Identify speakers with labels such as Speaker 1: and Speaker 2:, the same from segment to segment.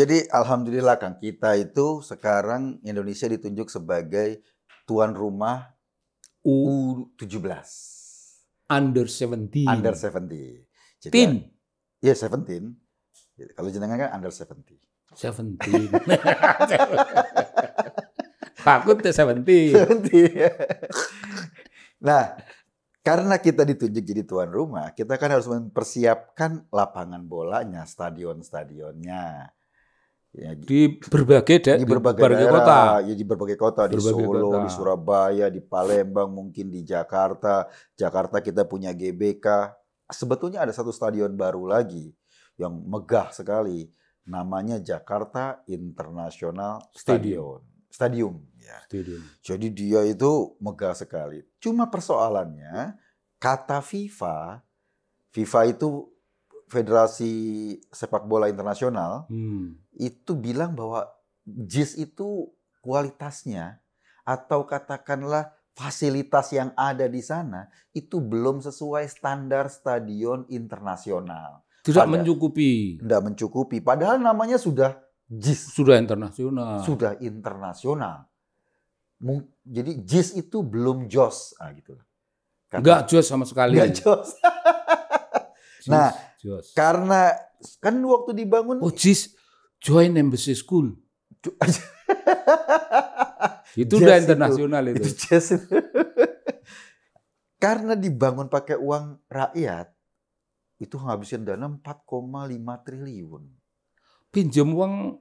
Speaker 1: Jadi alhamdulillah Kang, kita itu sekarang Indonesia ditunjuk sebagai tuan rumah U17.
Speaker 2: Under 17.
Speaker 1: Under 70. Jadi,
Speaker 2: Teen.
Speaker 1: ya 17. Kalau jenengan kan under 70.
Speaker 2: 17. Takut tuh 70.
Speaker 1: 70. Nah, karena kita ditunjuk jadi tuan rumah, kita kan harus mempersiapkan lapangan bolanya, stadion-stadionnya. Ya,
Speaker 2: Di berbagai
Speaker 1: daerah,
Speaker 2: kota.
Speaker 1: Ya, di berbagai kota, di Solo, di Surabaya, di Palembang, mungkin di Jakarta. Jakarta kita punya GBK. Sebetulnya ada satu stadion baru lagi yang megah sekali. Namanya Jakarta International Stadium. Ya. Jadi dia itu megah sekali. Cuma persoalannya, kata FIFA itu Federasi Sepak Bola Internasional, itu bilang bahwa JIS itu kualitasnya atau katakanlah fasilitas yang ada di sana itu belum sesuai standar stadion internasional.
Speaker 2: Tidak mencukupi.
Speaker 1: Tidak mencukupi. Padahal namanya sudah JIS.
Speaker 2: Sudah internasional.
Speaker 1: Sudah internasional. Jadi JIS itu belum JOS. Gitu.
Speaker 2: Enggak JOS sama sekali.
Speaker 1: Enggak JOS. Nah, karena kan waktu dibangun.
Speaker 2: Oh JIS, Joint Embassy School. Itu udah internasional itu.
Speaker 1: JIS itu. Karena dibangun pakai uang rakyat, itu ngabisin dana 4,5 triliun.
Speaker 2: Pinjam uang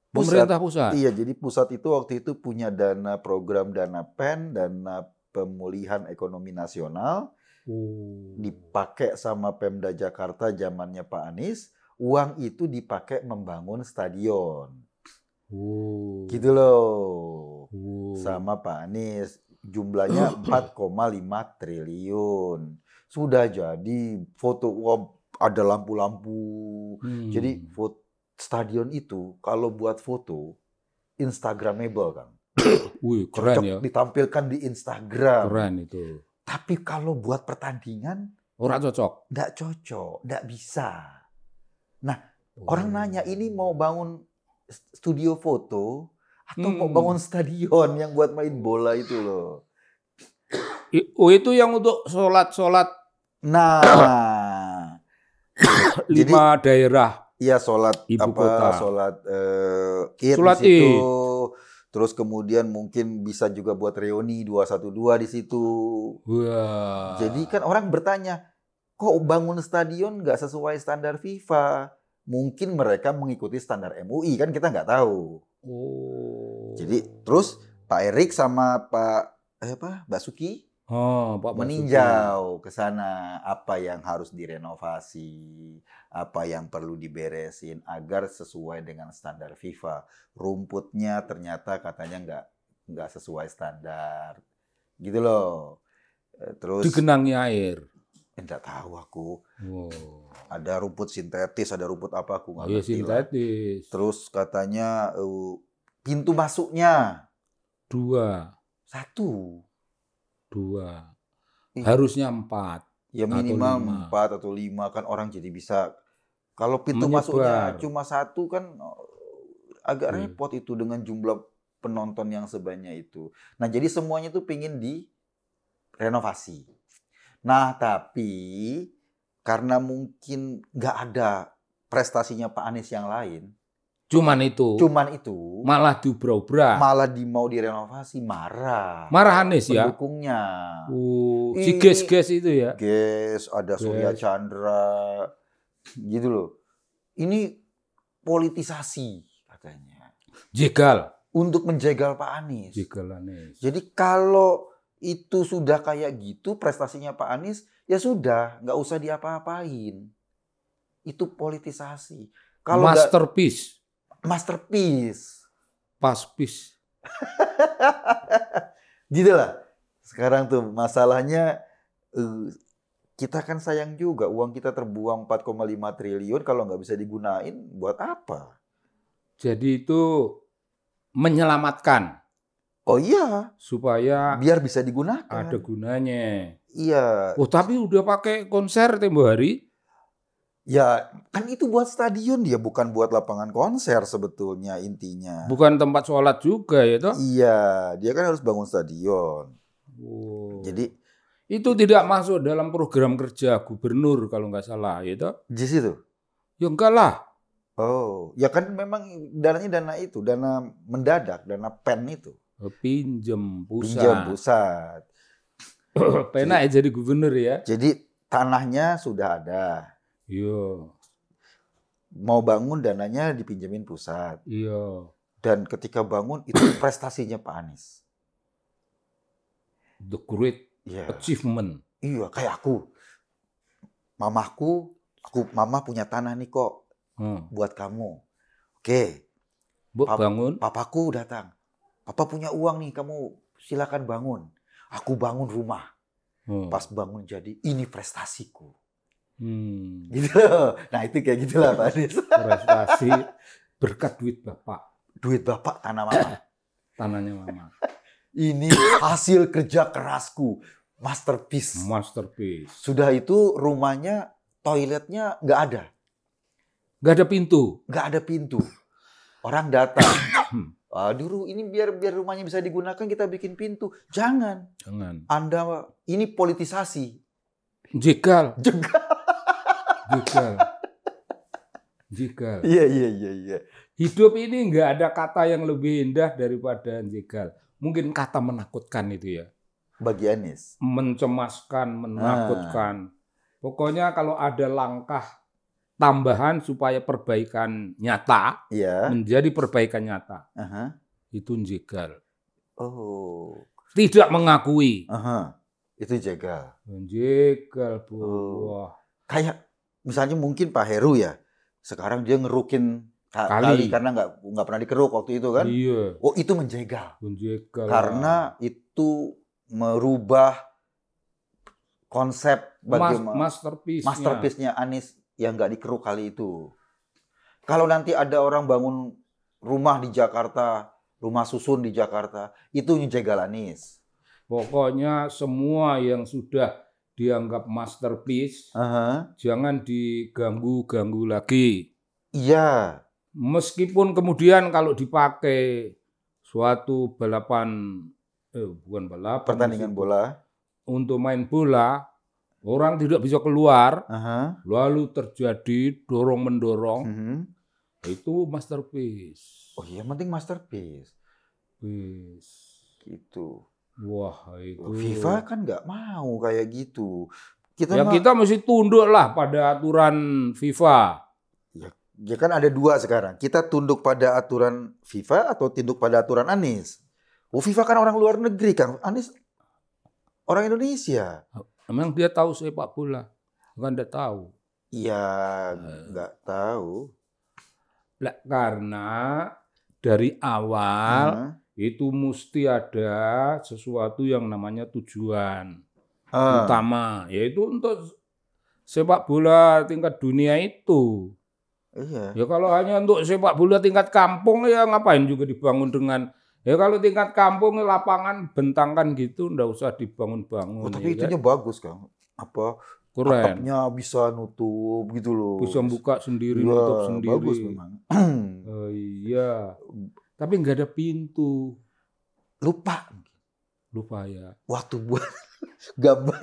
Speaker 2: pemerintah pusat.
Speaker 1: Iya, jadi pusat itu waktu itu punya dana program dana PEN, dana pemulihan ekonomi nasional, dipakai sama Pemda Jakarta zamannya Pak Anies, uang itu dipakai membangun stadion. Gitu loh. Sama Pak Anies, jumlahnya 4,5 triliun. Sudah jadi foto, ada lampu-lampu. Jadi stadion itu kalau buat foto Instagramable kan.
Speaker 2: Wih, keren
Speaker 1: cocok
Speaker 2: ya.
Speaker 1: Ditampilkan di Instagram.
Speaker 2: Keren itu.
Speaker 1: Tapi kalau buat pertandingan
Speaker 2: orang cocok.
Speaker 1: Nggak cocok, nggak bisa. Nah, orang nanya ini mau bangun studio foto atau mau bangun stadion yang buat main bola itu loh.
Speaker 2: Oh, itu yang untuk sholat.
Speaker 1: Nah,
Speaker 2: 5 daerah.
Speaker 1: Iya, sholat
Speaker 2: ibu kota.
Speaker 1: Sholat Id
Speaker 2: sholat
Speaker 1: di situ. Terus kemudian mungkin bisa juga buat reuni 212 di situ.
Speaker 2: Wah.
Speaker 1: Jadi kan orang bertanya, kok bangun stadion nggak sesuai standar FIFA? Mungkin mereka mengikuti standar MUI, kan kita nggak tahu. Jadi terus Pak Erik sama Pak Basuki meninjau ke sana apa yang harus direnovasi, apa yang perlu diberesin agar sesuai dengan standar FIFA. Rumputnya ternyata katanya nggak sesuai standar, gitu loh. Terus
Speaker 2: digenangi air.
Speaker 1: Enggak tahu aku. Ada rumput sintetis, ada rumput apa aku nggak ngerti
Speaker 2: sintetis.
Speaker 1: Terus katanya pintu masuknya
Speaker 2: 2.
Speaker 1: 1.
Speaker 2: 2. Harusnya 4.
Speaker 1: Ya minimal 4 atau 5 kan orang jadi bisa. Kalau pintu masuknya cuma 1 kan agak repot itu dengan jumlah penonton yang sebanyak itu. Nah jadi semuanya itu pingin direnovasi. Nah tapi karena mungkin nggak ada prestasinya Pak Anies yang lain. Cuman itu.
Speaker 2: Malah diubrak-ubrak.
Speaker 1: Malah mau direnovasi, marah.
Speaker 2: Marah Anies ya?
Speaker 1: Pendukungnya.
Speaker 2: Si Ges itu ya?
Speaker 1: Ges, ada Surya Chandra. Gitu loh. Ini politisasi katanya.
Speaker 2: Jegal.
Speaker 1: Untuk menjegal Pak Anies.
Speaker 2: Jegal Anies.
Speaker 1: Jadi kalau itu sudah kayak gitu prestasinya Pak Anies, ya sudah, nggak usah diapa-apain. Itu politisasi. Kalau
Speaker 2: Masterpiece. Paspis.
Speaker 1: Gitu lah. Sekarang tuh masalahnya kita kan sayang juga uang kita terbuang 4,5 triliun kalau nggak bisa digunain buat apa?
Speaker 2: Jadi itu menyelamatkan.
Speaker 1: Oh iya.
Speaker 2: Supaya
Speaker 1: biar bisa digunakan.
Speaker 2: Ada gunanya.
Speaker 1: Iya.
Speaker 2: Oh tapi udah pakai konser tempo hari.
Speaker 1: Ya, kan itu buat stadion dia, bukan buat lapangan konser sebetulnya intinya.
Speaker 2: Bukan tempat sholat juga ya toh?
Speaker 1: Iya, dia kan harus bangun stadion.
Speaker 2: Oh.
Speaker 1: Jadi
Speaker 2: Itu tidak masuk dalam program kerja gubernur kalau nggak salah, ya toh?
Speaker 1: JIS itu?
Speaker 2: Ya enggak lah.
Speaker 1: Oh, ya kan memang dananya dana itu, dana mendadak, dana PEN itu.
Speaker 2: Pinjem pusat.
Speaker 1: Pinjam pusat.
Speaker 2: Penak ya jadi gubernur ya?
Speaker 1: Jadi tanahnya sudah ada.
Speaker 2: Iya.
Speaker 1: Mau bangun dananya dipinjemin pusat.
Speaker 2: Iya.
Speaker 1: Dan ketika bangun itu prestasinya Pak Anies.
Speaker 2: The great
Speaker 1: Iya.
Speaker 2: achievement.
Speaker 1: Iya, kayak aku. Mama punya tanah nih kok buat kamu. Oke.
Speaker 2: Bangun.
Speaker 1: Papaku datang. Papa punya uang nih, kamu silakan bangun. Aku bangun rumah. Pas bangun jadi, ini prestasiku. Gitu. Nah itu kayak gitulah Pak Anies.
Speaker 2: Prestasi berkat duit Bapak.
Speaker 1: Duit Bapak, tanah Mama.
Speaker 2: Tanahnya Mama.
Speaker 1: Ini hasil kerja kerasku. Masterpiece.
Speaker 2: Masterpiece.
Speaker 1: Sudah itu rumahnya, toiletnya nggak ada.
Speaker 2: Nggak ada pintu.
Speaker 1: Nggak ada pintu. Orang datang. Dulu ini biar rumahnya bisa digunakan kita bikin pintu. Jangan. Anda ini politisasi.
Speaker 2: Jegal.
Speaker 1: Iya.
Speaker 2: Hidup ini nggak ada kata yang lebih indah daripada jegal. Mungkin kata menakutkan itu ya.
Speaker 1: Bagi Anies.
Speaker 2: Mencemaskan, menakutkan. Pokoknya kalau ada langkah tambahan supaya perbaikan nyata, menjadi perbaikan nyata, itu jegal.
Speaker 1: Oh.
Speaker 2: Tidak mengakui.
Speaker 1: Itu jegal.
Speaker 2: Jegal, Bu. Wah.
Speaker 1: Kayak misalnya mungkin Pak Heru ya, sekarang dia ngerukin kali karena nggak pernah dikeruk waktu itu kan?
Speaker 2: Iya.
Speaker 1: Oh itu menjegal.
Speaker 2: Karena
Speaker 1: itu merubah konsep bagaimana masterpiece-nya Anies yang nggak dikeruk kali itu. Kalau nanti ada orang bangun rumah di Jakarta, rumah susun di Jakarta, itu menjegal Anies.
Speaker 2: Pokoknya semua yang sudah dianggap masterpiece, jangan diganggu-ganggu lagi.
Speaker 1: Iya.
Speaker 2: Meskipun kemudian kalau dipakai suatu pertandingan bola, untuk main bola, orang tidak bisa keluar, lalu terjadi dorong-mendorong, itu masterpiece.
Speaker 1: Oh iya, penting masterpiece. Gitu.
Speaker 2: Wah itu.
Speaker 1: FIFA kan nggak mau kayak gitu.
Speaker 2: Kita mesti tunduk lah pada aturan FIFA.
Speaker 1: Ya kan ada dua sekarang. Kita tunduk pada aturan FIFA atau tunduk pada aturan Anies? FIFA kan orang luar negeri, Kang. Anies orang Indonesia.
Speaker 2: Emang dia tahu sepak bola? Bukan dia tahu.
Speaker 1: Iya, nggak tahu.
Speaker 2: Karena dari awal itu mesti ada sesuatu yang namanya tujuan utama, yaitu untuk sepak bola tingkat dunia itu.
Speaker 1: Iya.
Speaker 2: Ya kalau hanya untuk sepak bola tingkat kampung ya ngapain juga dibangun dengan kalau tingkat kampung lapangan bentangkan gitu ndak usah dibangun-bangun.
Speaker 1: Tapi itunya bagus Kang.
Speaker 2: Keren.
Speaker 1: Atapnya bisa nutup gitu loh.
Speaker 2: Bisa buka sendiri, nutup sendiri.
Speaker 1: Bagus memang.
Speaker 2: Iya. Tapi nggak ada pintu. Lupa ya.
Speaker 1: Waktu buat gambar.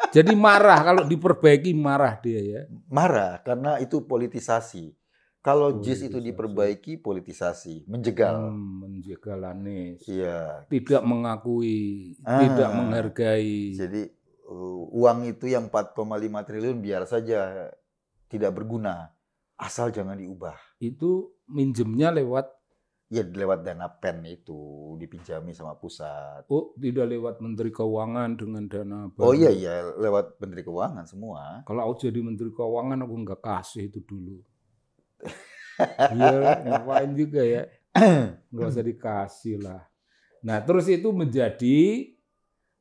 Speaker 2: Jadi marah kalau diperbaiki, marah dia ya.
Speaker 1: Marah karena itu politisasi. Kalau JIS itu diperbaiki, politisasi, menjegal.
Speaker 2: Menjegal Anies.
Speaker 1: Iya.
Speaker 2: Tidak mengakui, tidak menghargai.
Speaker 1: Jadi uang itu yang 4,5 triliun biar saja tidak berguna. Asal jangan diubah.
Speaker 2: Itu minjemnya lewat
Speaker 1: dana PEN itu dipinjami sama pusat.
Speaker 2: Oh, tidak lewat Menteri Keuangan dengan dana baru.
Speaker 1: Oh iya, lewat Menteri Keuangan semua.
Speaker 2: Kalau aku jadi Menteri Keuangan aku nggak kasih itu dulu. Iya, ngapain juga ya. Nggak usah dikasih lah. Nah, terus itu menjadi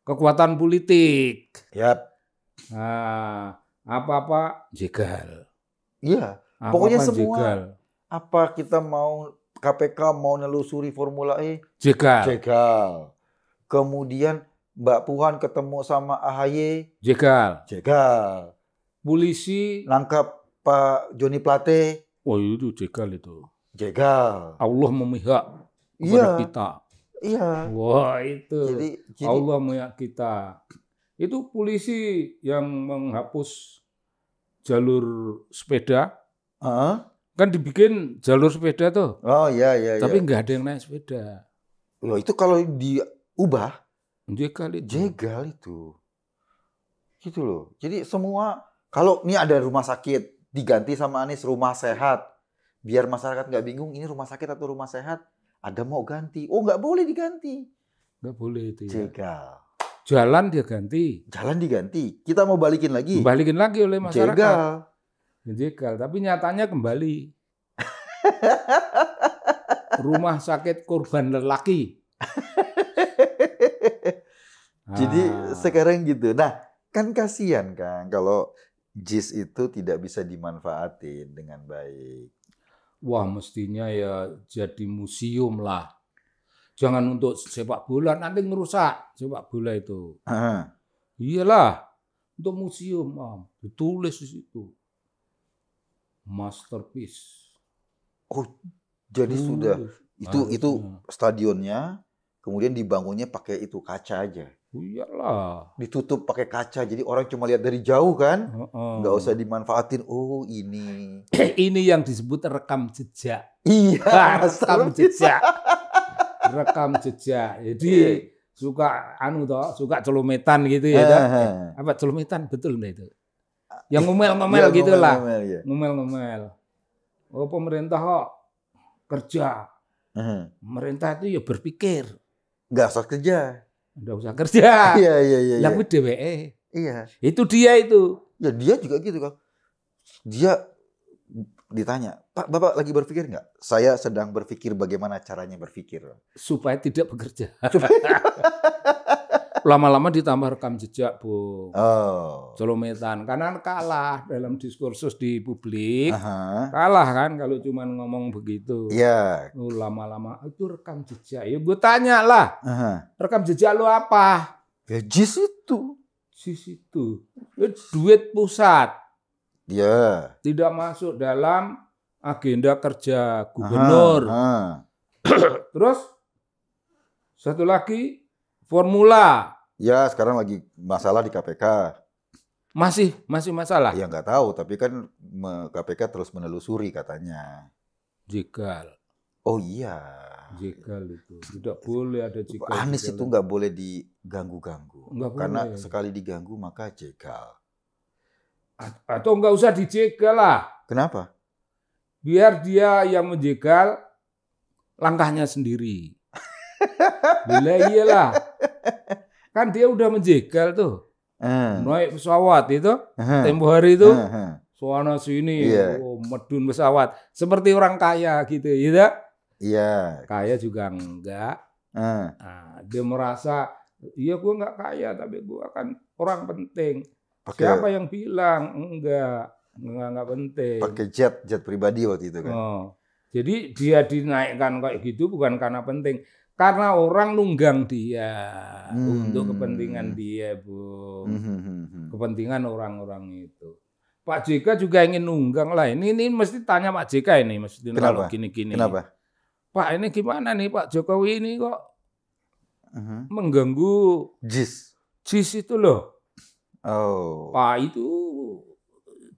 Speaker 2: kekuatan politik.
Speaker 1: Yap.
Speaker 2: Nah, apa-apa jegal.
Speaker 1: Iya, pokoknya semua. Jegal. Apa kita mau KPK mau nelusuri Formula E? Jegal. Kemudian Mbak Puan ketemu sama AHY? Jegal.
Speaker 2: polisi
Speaker 1: nangkap Pak Joni Plate.
Speaker 2: Oh itu jegal itu.
Speaker 1: Jegal.
Speaker 2: Allah memihak kepada kita.
Speaker 1: Iya.
Speaker 2: Wah itu.
Speaker 1: Jadi
Speaker 2: Allah memihak kita. Itu polisi yang menghapus jalur sepeda. Kan dibikin jalur sepeda tuh.
Speaker 1: Oh iya.
Speaker 2: Tapi nggak ada yang naik sepeda.
Speaker 1: Loh itu kalau diubah.
Speaker 2: Jegal itu.
Speaker 1: Gitu loh. Jadi semua, kalau ini ada rumah sakit, diganti sama Anies rumah sehat. Biar masyarakat nggak bingung, ini rumah sakit atau rumah sehat, ada mau ganti. Oh nggak boleh diganti.
Speaker 2: Nggak boleh itu ya.
Speaker 1: Jegal.
Speaker 2: Jalan dia ganti.
Speaker 1: Jalan diganti. Kita mau balikin lagi.
Speaker 2: Balikin lagi oleh masyarakat.
Speaker 1: Jegal.
Speaker 2: Tapi nyatanya kembali. Rumah sakit korban lelaki.
Speaker 1: Jadi sekarang gitu. Nah, kan kasihan Kang kalau JIS itu tidak bisa dimanfaatin dengan baik.
Speaker 2: Wah, mestinya ya jadi museum lah. Jangan untuk sepak bola, nanti ngerusak sepak bola itu. Iyalah, untuk museum, ditulis di situ. Masterpiece.
Speaker 1: Oh, jadi sudah itu stadionnya, kemudian dibangunnya pakai itu kaca aja.
Speaker 2: Iyalah.
Speaker 1: Ditutup pakai kaca, jadi orang cuma lihat dari jauh kan, nggak usah dimanfaatin. Oh ini.
Speaker 2: Ini yang disebut rekam jejak.
Speaker 1: Iya,
Speaker 2: rekam jejak. Rekam jejak. Jadi suka suka celumetan gitu ya. Apa celumetan betul nggak itu? Yang ngomel-ngomel gitulah. Ngomel-ngomel. Oh pemerintah kok kerja. Pemerintah itu ya berpikir.
Speaker 1: Nggak usah kerja.
Speaker 2: Nggak usah kerja.
Speaker 1: Iya.
Speaker 2: Yang DWE.
Speaker 1: Iya.
Speaker 2: Itu dia itu.
Speaker 1: Ya dia juga gitu kan. Dia ditanya, Pak, Bapak lagi berpikir nggak? Saya sedang berpikir bagaimana caranya berpikir.
Speaker 2: Supaya tidak bekerja. Lama-lama ditambah rekam jejak, Bu. Celumetan. Karena kalah dalam diskursus di publik. Kalah kan kalau cuma ngomong begitu.
Speaker 1: Iya.
Speaker 2: Lama-lama itu rekam jejak. Ya gue tanya lah. Rekam jejak lo apa?
Speaker 1: Ya JIS itu.
Speaker 2: JIS itu. Duit pusat.
Speaker 1: Ya.
Speaker 2: Tidak masuk dalam agenda kerja gubernur. Terus satu lagi formula.
Speaker 1: Ya sekarang lagi masalah di KPK.
Speaker 2: Masih masalah?
Speaker 1: Ya nggak tahu, tapi kan KPK terus menelusuri katanya.
Speaker 2: Jegal.
Speaker 1: Oh iya.
Speaker 2: Jegal itu. Tidak boleh ada jegal.
Speaker 1: Anies itu nggak boleh diganggu-ganggu. Karena
Speaker 2: boleh.
Speaker 1: sekali diganggu maka jegal.
Speaker 2: Atau nggak usah dijegal lah.
Speaker 1: Kenapa?
Speaker 2: Biar dia yang menjegal langkahnya sendiri. Bila iyalah. Kan dia udah menjegal tuh. Naik pesawat itu. Tempo hari itu. Sono sini. Medun pesawat. Seperti orang kaya gitu. Iya. Kaya juga enggak. Dia merasa, iya gue enggak kaya. Tapi gue kan orang penting. Siapa yang bilang? Enggak penting.
Speaker 1: Pakai jet pribadi waktu itu kan.
Speaker 2: Jadi dia dinaikkan kayak gitu bukan karena penting. Karena orang nunggang dia untuk kepentingan dia, Bu. Kepentingan orang-orang itu. Pak JK juga ingin nunggang lah. Ini mesti tanya Pak JK ini. Mesti kalau gini-gini.
Speaker 1: Kenapa?
Speaker 2: Pak ini gimana nih Pak Jokowi ini kok mengganggu JIS itu loh. Pak itu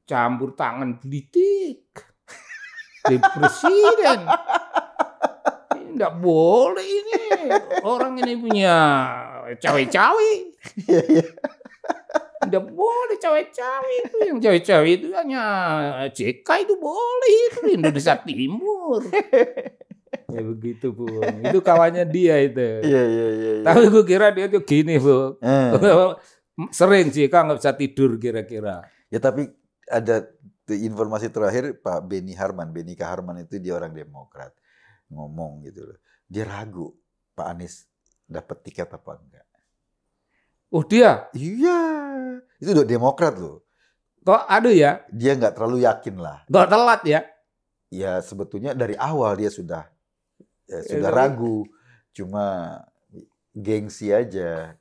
Speaker 2: campur tangan politik di presiden. Tidak boleh ini. Orang ini punya cawe-cawe. Tidak boleh cawe-cawe itu. Yang cawe-cawe itu hanya JK itu boleh. Itu Indonesia Timur. Ya begitu, Bu. Itu kawannya dia itu.
Speaker 1: Iya.
Speaker 2: Tapi gue kira dia tuh gini, Bu. Sering JK nggak bisa tidur kira-kira.
Speaker 1: Ya tapi ada informasi terakhir Pak Beni Kaharman itu dia orang Demokrat. Ngomong gitu loh. Dia ragu Pak Anies dapat tiket apa enggak.
Speaker 2: Oh dia?
Speaker 1: Iya. Itu udah Demokrat loh.
Speaker 2: Kok aduh ya?
Speaker 1: Dia nggak terlalu yakin lah.
Speaker 2: Nggak telat ya?
Speaker 1: Ya sebetulnya dari awal dia sudah ragu. Cuma gengsi aja.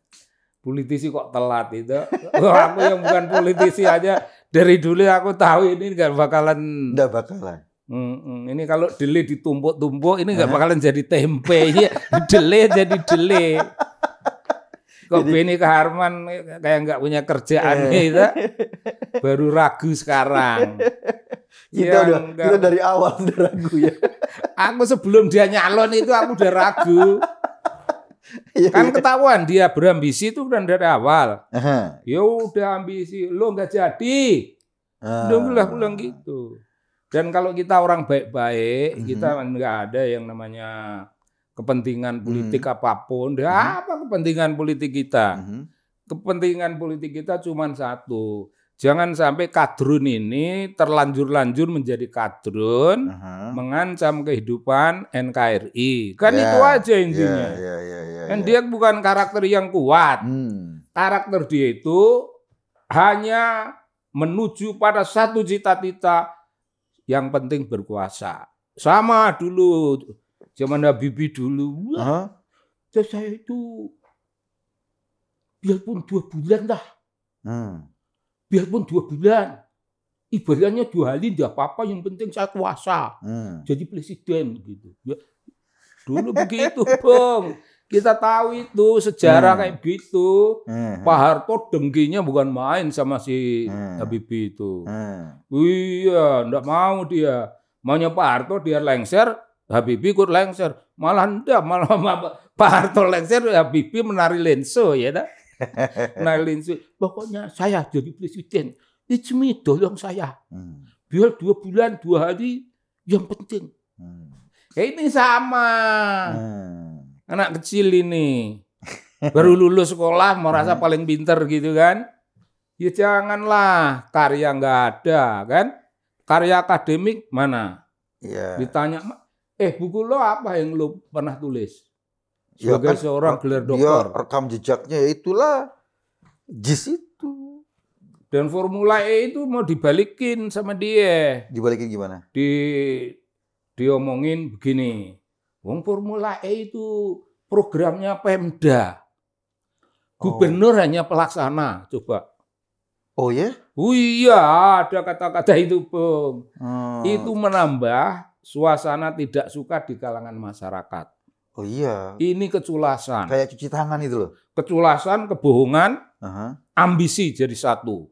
Speaker 2: Politisi kok telat itu. Aku yang bukan politisi aja Dari dulu aku tahu ini nggak bakalan.
Speaker 1: Nggak bakalan.
Speaker 2: Ini kalau dele ditumpuk-tumpuk ini nggak bakalan jadi tempe. Ini dele jadi dele. Kok Benny Kaharman kayak nggak punya kerjaan gitu. Baru ragu sekarang.
Speaker 1: Kita dari awal udah ragu ya.
Speaker 2: Aku sebelum dia nyalon itu aku udah ragu. Kan ketahuan dia berambisi itu kan dari awal. Ya udah ambisi, lo nggak jadi. Udah pulang gitu. Dan kalau kita orang baik-baik, kita nggak ada yang namanya kepentingan politik apapun. Apa kepentingan politik kita? Kepentingan politik kita cuma satu. Jangan sampai kadrun ini terlanjur-lanjur menjadi kadrun, mengancam kehidupan NKRI. Kan itu aja intinya. Dan dia bukan karakter yang kuat. Karakter dia itu hanya menuju pada satu cita-cita, yang penting berkuasa. Sama dulu, zaman Habibie dulu. Saya itu biarpun 2 bulan dah. Biarpun 2 bulan. Ibaratnya 2 hari tidak apa-apa, yang penting saya kuasa. Jadi presiden gitu. Ya, dulu begitu, Bang. Kita tahu itu sejarah kayak gitu. Pak Harto dengkinya bukan main sama si Habibie itu. Iya, enggak mau dia. Maunya Pak Harto dia lengser, Habibie ikut lengser. Malah enggak, malah Pak Harto lengser, Habibie menari lenso ya dah. Menari lenso. Pokoknya saya jadi presiden. It's me, tolong saya. Biar 2 bulan, 2 hari, yang penting. Kayak ini sama. Anak kecil ini baru lulus sekolah merasa paling pinter gitu kan. Ya janganlah, karya nggak ada kan. Karya akademik mana? Ditanya, buku lo apa yang lo pernah tulis? Sebagai seorang gelar doktor.
Speaker 1: Dia rekam jejaknya itulah JIS itu.
Speaker 2: Dan Formula E itu mau dibalikin sama dia.
Speaker 1: Dibalikin gimana?
Speaker 2: Diomongin begini. Wong Formula E itu programnya Pemda. Gubernur hanya pelaksana, coba.
Speaker 1: Oh ya?
Speaker 2: Oh iya, ada kata-kata itu, Bung. Itu menambah suasana tidak suka di kalangan masyarakat.
Speaker 1: Oh iya.
Speaker 2: Ini keculasan.
Speaker 1: Kayak cuci tangan itu loh.
Speaker 2: Keculasan, kebohongan, ambisi jadi satu.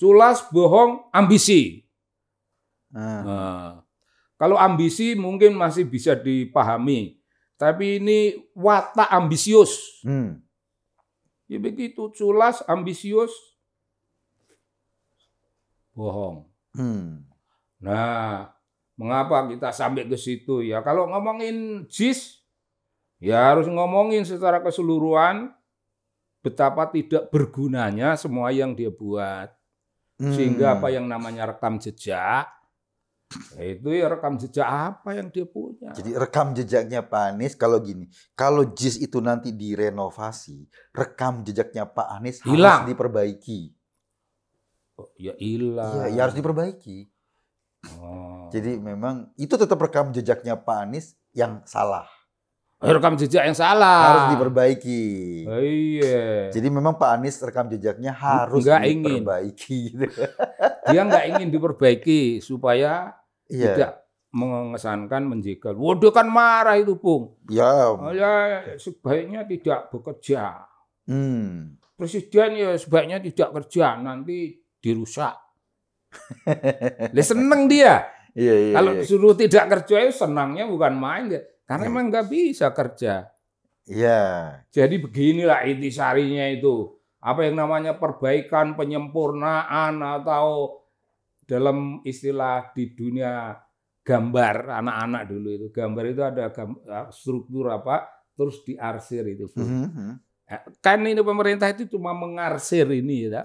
Speaker 2: Culas, bohong, ambisi. Kalau ambisi mungkin masih bisa dipahami. Tapi ini watak ambisius. Ya begitu, culas, ambisius, bohong. Nah, mengapa kita sampai ke situ ya? Kalau ngomongin JIS, ya harus ngomongin secara keseluruhan betapa tidak bergunanya semua yang dia buat. Sehingga apa yang namanya rekam jejak, itu ya rekam jejak apa yang dia punya.
Speaker 1: Jadi rekam jejaknya Pak Anies kalau gini, kalau JIS itu nanti direnovasi, rekam jejaknya Pak Anies harus diperbaiki.
Speaker 2: Oh, ya hilang.
Speaker 1: Ya harus diperbaiki. Jadi memang itu tetap rekam jejaknya Pak Anies yang salah.
Speaker 2: Rekam jejak yang salah.
Speaker 1: Harus diperbaiki.
Speaker 2: Iya.
Speaker 1: Jadi memang Pak Anies rekam jejaknya harus diperbaiki.
Speaker 2: Dia nggak ingin diperbaiki supaya tidak mengesankan menjegal. Waduh kan marah itu, Bung.
Speaker 1: Ya
Speaker 2: sebaiknya tidak bekerja. Presiden ya sebaiknya tidak kerja, nanti dirusak. Dia seneng dia. Kalau suruh tidak kerja, senangnya bukan main. Karena memang nggak bisa kerja. Jadi beginilah intisarinya itu. Apa yang namanya perbaikan, penyempurnaan, atau dalam istilah di dunia gambar, anak-anak dulu itu. Gambar itu ada struktur apa, terus diarsir itu. Kan ini pemerintah itu cuma mengarsir ini ya.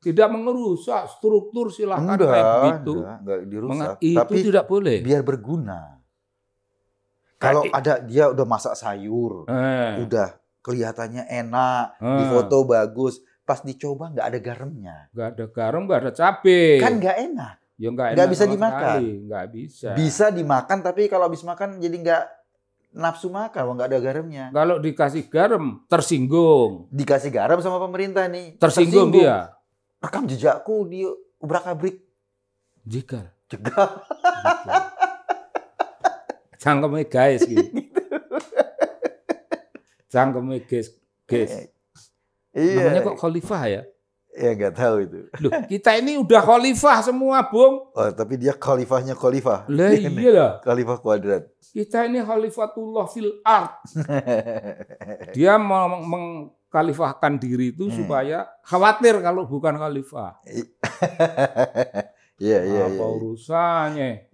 Speaker 2: Tidak mengerusak struktur, silahkan kayak begitu.
Speaker 1: Enggak dirusak.
Speaker 2: Itu
Speaker 1: tapi
Speaker 2: tidak boleh.
Speaker 1: Biar berguna. Kalau ada dia udah masak sayur, udah kelihatannya enak, di foto bagus, pas dicoba nggak ada garamnya.
Speaker 2: Nggak ada garam, nggak ada cabai.
Speaker 1: Kan nggak enak.
Speaker 2: Ya
Speaker 1: nggak bisa dimakan.
Speaker 2: Nggak bisa.
Speaker 1: Bisa dimakan, tapi kalau habis makan jadi nggak nafsu makan, nggak ada garamnya.
Speaker 2: Kalau dikasih garam, tersinggung.
Speaker 1: Dikasih garam sama pemerintah nih.
Speaker 2: Tersinggung dia.
Speaker 1: rekam jejakku di ubrak-abrik.
Speaker 2: Jegal.
Speaker 1: Jegal.
Speaker 2: Cangkeme guys gitu. Cangkeme guys.
Speaker 1: Iya.
Speaker 2: Namanya kok khalifah ya?
Speaker 1: Ya nggak tahu itu.
Speaker 2: Loh, kita ini udah khalifah semua, Bung.
Speaker 1: Oh, tapi dia khalifahnya khalifah.
Speaker 2: Lah iyalah.
Speaker 1: Khalifah kuadrat.
Speaker 2: Kita ini khalifatullah fil ard. Dia mau mengkhalifahkan diri itu supaya khawatir kalau bukan khalifah.
Speaker 1: Iya.
Speaker 2: Apa urusannya?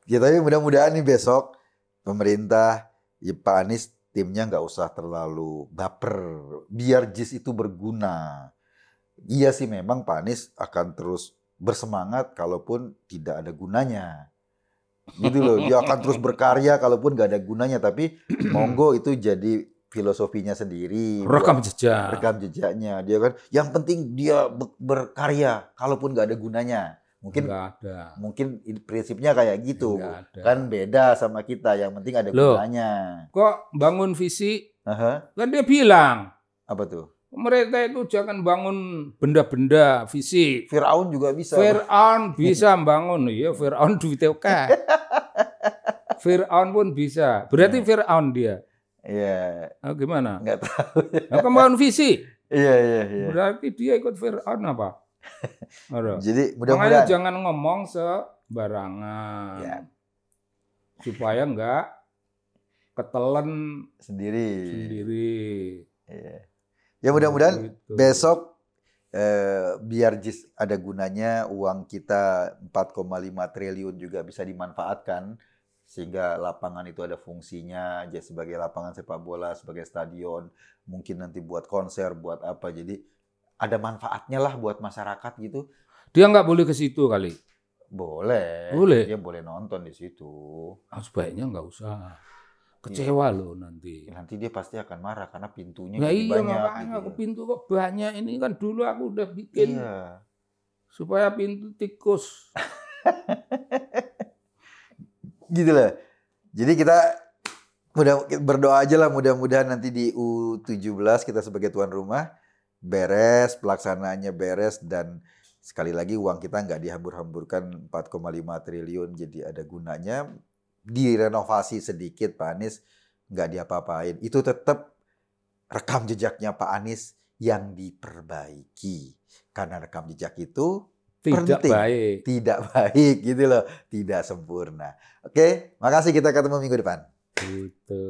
Speaker 1: Ya tapi mudah-mudahan nih besok pemerintah, ya, Pak Anies timnya nggak usah terlalu baper. Biar JIS itu berguna. Iya sih memang Pak Anies akan terus bersemangat kalaupun tidak ada gunanya. Gitu loh, dia akan terus berkarya kalaupun nggak ada gunanya. Tapi monggo itu jadi filosofinya sendiri.
Speaker 2: Rekam jejak.
Speaker 1: Rekam jejaknya. Dia kan, yang penting dia berkarya kalaupun nggak ada gunanya. Mungkin prinsipnya kayak gitu. Kan beda sama kita, yang penting ada gunanya.
Speaker 2: Kok bangun visi? Kan dia bilang.
Speaker 1: Apa tuh?
Speaker 2: Mereka itu jangan bangun benda-benda fisik.
Speaker 1: Firaun juga bisa.
Speaker 2: Firaun bisa bangun. Iya, Firaun duitnya oke. Firaun pun bisa. Berarti Firaun dia.
Speaker 1: Iya.
Speaker 2: Oh, gimana?
Speaker 1: Nggak tahu.
Speaker 2: Nah, bangun visi.
Speaker 1: Iya.
Speaker 2: Berarti dia ikut Firaun apa?
Speaker 1: Jadi mudah-mudahan
Speaker 2: jangan ngomong sebarangan.
Speaker 1: Ya.
Speaker 2: Supaya nggak ketelan sendiri.
Speaker 1: Iya. Ya mudah-mudahan besok biar JIS ada gunanya, uang kita 4,5 triliun juga bisa dimanfaatkan sehingga lapangan itu ada fungsinya, jadi sebagai lapangan sepak bola, sebagai stadion, mungkin nanti buat konser, buat apa. Jadi ada manfaatnya lah buat masyarakat gitu.
Speaker 2: Dia nggak boleh ke situ kali?
Speaker 1: Boleh. Dia boleh nonton di situ.
Speaker 2: Sebaiknya nggak usah. Kecewa loh nanti.
Speaker 1: Nanti dia pasti akan marah karena pintunya
Speaker 2: banyak.
Speaker 1: Makanya
Speaker 2: gitu. Pintu kok banyak. Ini kan dulu aku udah bikin supaya pintu tikus.
Speaker 1: Gitu lah. Jadi kita berdoa aja lah, mudah-mudahan nanti di U17 kita sebagai tuan rumah beres, pelaksanaannya beres, dan sekali lagi uang kita nggak dihambur-hamburkan 4,5 triliun, jadi ada gunanya. Direnovasi sedikit Pak Anies, nggak diapa-apain. Itu tetap rekam jejaknya Pak Anies yang diperbaiki. Karena rekam jejak itu
Speaker 2: tidak
Speaker 1: penting.
Speaker 2: Baik.
Speaker 1: Tidak baik gitu loh. Tidak sempurna. Oke, makasih, kita ketemu minggu depan.
Speaker 2: Gitu.